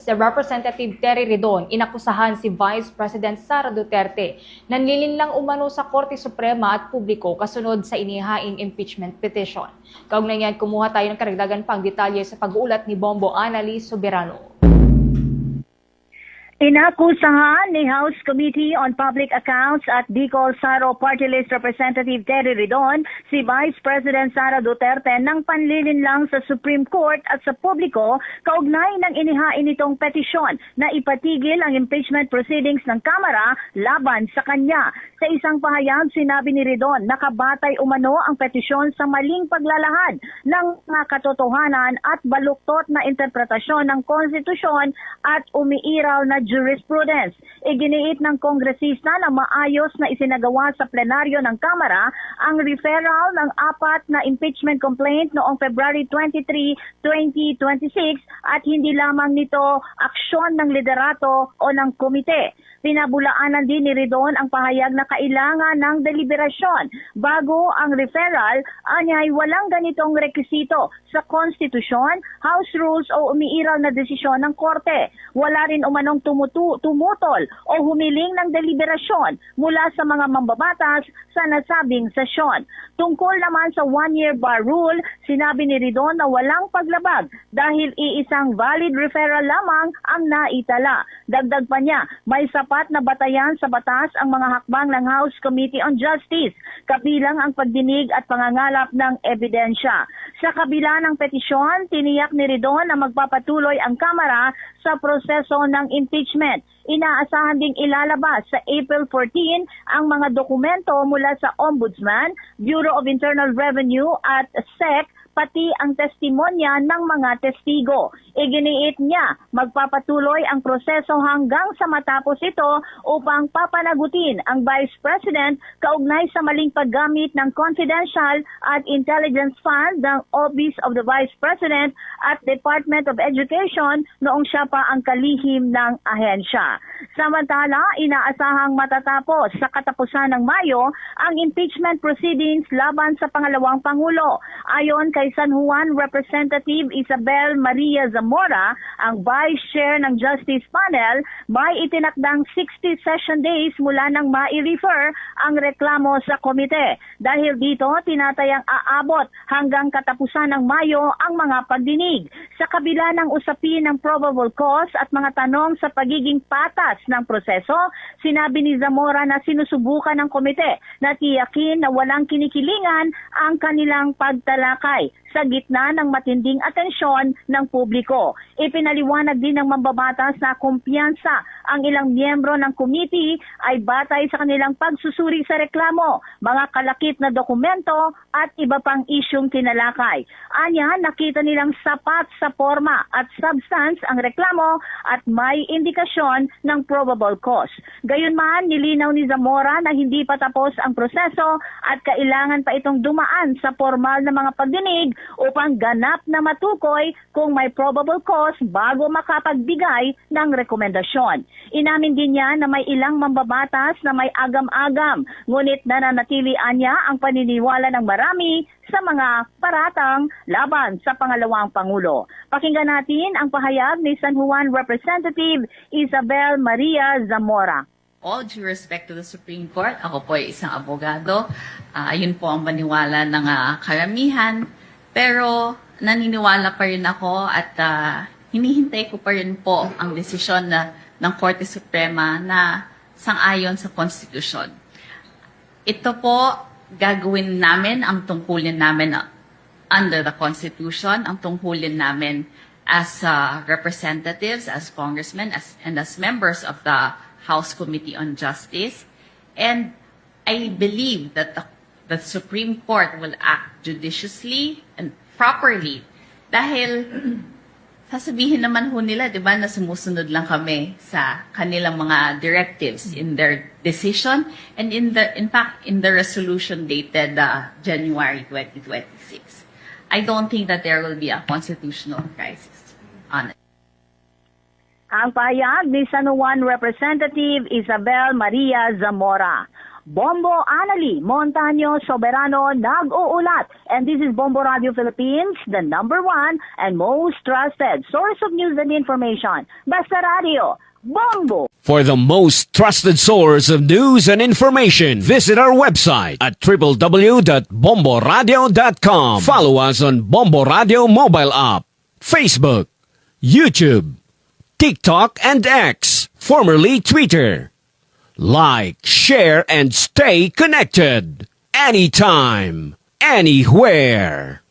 Si Representative Terry Ridon, inakusahan si Vice President Sara Duterte na nilinlang umano sa Korte Suprema at publiko kasunod sa inihaing impeachment petition. Kaugnay niyan, kumuha tayo ng karagdagan pang detalye sa pag-uulat ni Bombo Annalise Soberano. Inakusahan ni House Committee on Public Accounts at Bicol Saro Party List Representative Terry Ridon si Vice President Sara Duterte ng panlilinlang sa Supreme Court at sa publiko kaugnay ng inihain nitong petisyon na ipatigil ang impeachment proceedings ng Kamara laban sa kanya. Sa isang pahayag, sinabi ni Ridon na kabatay umano ang petisyon sa maling paglalahad ng mga katotohanan at baluktot na interpretasyon ng konstitusyon at umiiraw na jurisprudence. Iginiit ng kongresista na maayos na isinagawa sa plenaryo ng Kamara ang referral ng 4 na impeachment complaint noong February 23, 2026 at hindi lamang nito aksyon ng liderato o ng komite. Pinabulaanan din ni Ridon ang pahayag na kailangan ng deliberasyon bago ang referral, anyay walang ganitong rekisito sa konstitusyon, House Rules o umiiral na desisyon ng korte. Wala rin umanong tumutol o humiling ng deliberasyon mula sa mga mambabatas sa nasabing sesyon. Tungkol naman sa one-year bar rule, sinabi ni Ridon na walang paglabag dahil iisang valid referral lamang ang naitala. Dagdag pa niya, may sapat na batayan sa batas ang mga hakbang ng House Committee on Justice, kabilang ang pagdinig at pangangalap ng ebidensya. Sa kabila ng petisyon, tiniyak ni Ridon na magpapatuloy ang Kamara sa proseso ng impeachment. Inaasahan ding ilalabas sa April 14 ang mga dokumento mula sa Ombudsman, Bureau of Internal Revenue at SEC, pati ang testimonya ng mga testigo. Iginiit niya, magpapatuloy ang proseso hanggang sa matapos ito upang papanagutin ang Vice President kaugnay sa maling paggamit ng confidential at intelligence fund ng Office of the Vice President at Department of Education noong siya pa ang kalihim ng ahensya. Samantala, inaasahang matatapos sa katapusan ng Mayo ang impeachment proceedings laban sa pangalawang Pangulo. Ayon kay San Juan Representative Isabel Maria Zamora, ang Vice Chair ng Justice Panel, may itinakdang 60 session days mula nang mai-refer ang reklamo sa komite. Dahil dito, tinatayang aabot hanggang katapusan ng Mayo ang mga pagdinig. Sa kabila ng usapin ng probable cause at mga tanong sa pagiging patas ng proseso, sinabi ni Zamora na sinusubukan ng komite na tiyakin na walang kinikilingan ang kanilang pagtalakay sa gitna ng matinding atensyon ng publiko. Ipinaliwanag din ng mambabatas na kumpiyansa ang ilang miyembro ng committee ay batay sa kanilang pagsusuri sa reklamo, mga kalakip na dokumento at iba pang isyong tinalakay. Anya, nakita nilang sapat sa forma at substance ang reklamo at may indikasyon ng probable cause. Gayunman, nilinaw ni Zamora na hindi pa tapos ang proseso at kailangan pa itong dumaan sa formal na mga pagdinig upang ganap na matukoy kung may probable cause bago makapagbigay ng rekomendasyon. Inamin din niya na may ilang mambabatas na may agam-agam, ngunit nananatilian niya ang paniniwala ng marami sa mga paratang laban sa pangalawang Pangulo. Pakinggan natin ang pahayag ni San Juan Representative Isabel Maria Zamora. All due respect to the Supreme Court, ako po ay isang abogado. Ayun po ang paniwala ng karamihan. Pero naniniwala pa rin ako at hinihintay ko pa rin po ang desisyon ng Korte Suprema na sang-ayon sa konstitusyon. Ito po, gagawin namin ang tungkulin namin under the Constitution, ang tungkulin namin as representatives, as congressmen, and as members of the House Committee on Justice. And I believe that the Supreme Court will act judiciously and properly dahil sasabihin naman ho nila, di ba, na sumusunod lang kami sa kanilang mga directives in their decision and in fact in the resolution dated January 2026. I don't think that there will be a constitutional crisis on it. Ang pahayag ni San Juan Representative Isabel Maria Zamora. Bombo Anali Montaño Soberano nag-uulat. And this is Bombo Radio Philippines, the number one and most trusted source of news and information. Basta Radio, Bombo! For the most trusted source of news and information, visit our website at www.bomboradio.com. Follow us on Bombo Radio mobile app, Facebook, YouTube, TikTok, and X, formerly Twitter. Like, share, and stay connected. Anytime, anywhere.